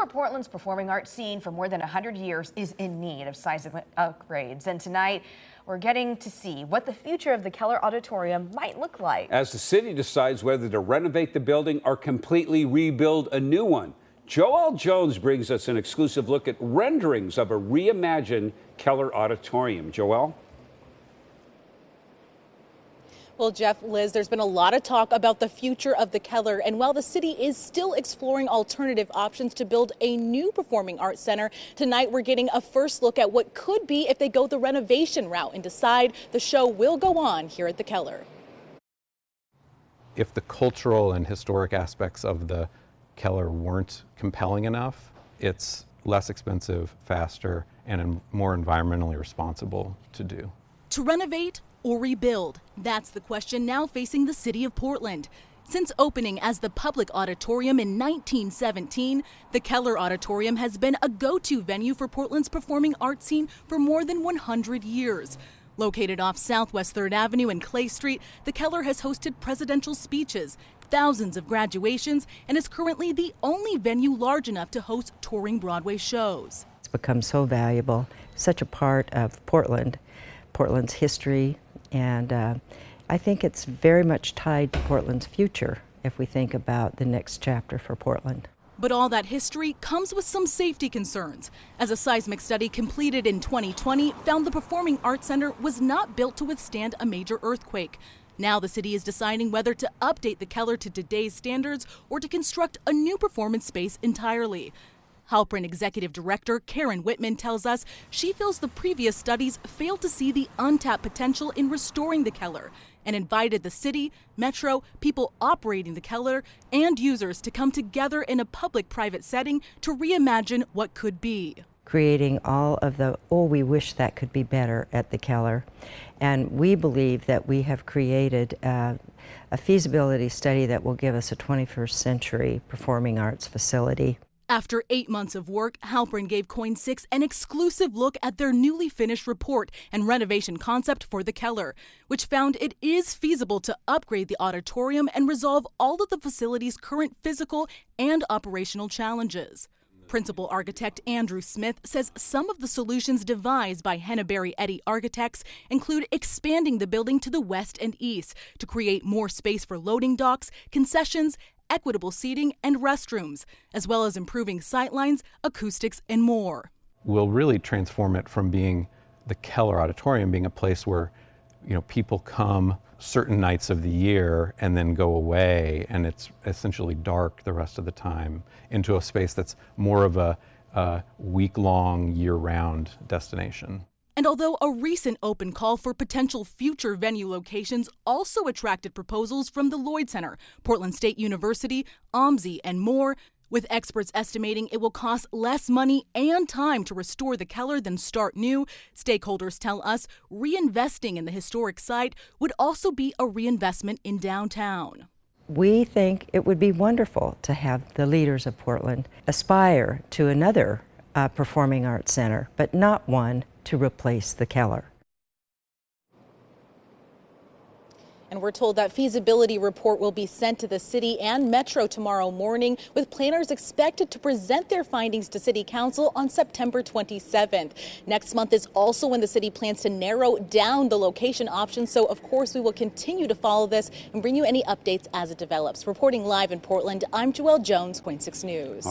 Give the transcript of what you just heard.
for Portland's performing arts scene for more than 100 years is in need of seismic upgrades. And tonight, we're getting to see what the future of the Keller Auditorium might look like. As the city decides whether to renovate the building or completely rebuild a new one. Joel Jones brings us an exclusive look at renderings of a reimagined Keller Auditorium. Joel? Well, Jeff, Liz, there's been a lot of talk about the future of the Keller, and while the city is still exploring alternative options to build a new performing arts center, tonight we're getting a first look at what could be if they go the renovation route and decide the show will go on here at the Keller. If the cultural and historic aspects of the Keller weren't compelling enough, it's less expensive, faster, and more environmentally responsible to do. To renovate or rebuild? That's the question now facing the city of Portland. Since opening as the public auditorium in 1917, the Keller Auditorium has been a go-to venue for Portland's performing arts scene for more than 100 years. Located off Southwest 3rd Avenue and Clay Street, the Keller has hosted presidential speeches, thousands of graduations, and is currently the only venue large enough to host touring Broadway shows. It's become so valuable, such a part of Portland's history, and I think it's very much tied to Portland's future if we think about the next chapter for Portland. But all that history comes with some safety concerns, as a seismic study completed in 2020 found the Performing Arts Center was not built to withstand a major earthquake. Now the city is deciding whether to update the Keller to today's standards or to construct a new performance space entirely. Halpern Executive Director Karen Whitman tells us she feels the previous studies failed to see the untapped potential in restoring the Keller and invited the city, Metro, people operating the Keller, and users to come together in a public-private setting to reimagine what could be. Creating all of the, oh, we wish that could be better at the Keller. And we believe that we have created a feasibility study that will give us a 21st century performing arts facility. After 8 months of work, Halpern gave Coin 6 an exclusive look at their newly finished report and renovation concept for the Keller, which found it is feasible to upgrade the auditorium and resolve all of the facility's current physical and operational challenges. Principal architect Andrew Smith says some of the solutions devised by Henneberry Eddy Architects include expanding the building to the west and east to create more space for loading docks, concessions, equitable seating, and restrooms, as well as improving sightlines, acoustics, and more. We'll really transform it from being the Keller Auditorium being a place where, people come certain nights of the year and then go away, and it's essentially dark the rest of the time, into a space that's more of a week-long, year-round destination. And although a recent open call for potential future venue locations also attracted proposals from the Lloyd Center, Portland State University, OMSI, and more, with experts estimating it will cost less money and time to restore the Keller than start new, stakeholders tell us reinvesting in the historic site would also be a reinvestment in downtown. We think it would be wonderful to have the leaders of Portland aspire to another performing arts center, but not one to replace the Keller. And we're told that feasibility report will be sent to the city and Metro tomorrow morning, with planners expected to present their findings to City Council on September 27th. Next month is also when the city plans to narrow down the location options. So, of course, we will continue to follow this and bring you any updates as it develops. Reporting live in Portland, I'm Joelle Jones, Coin 6 News.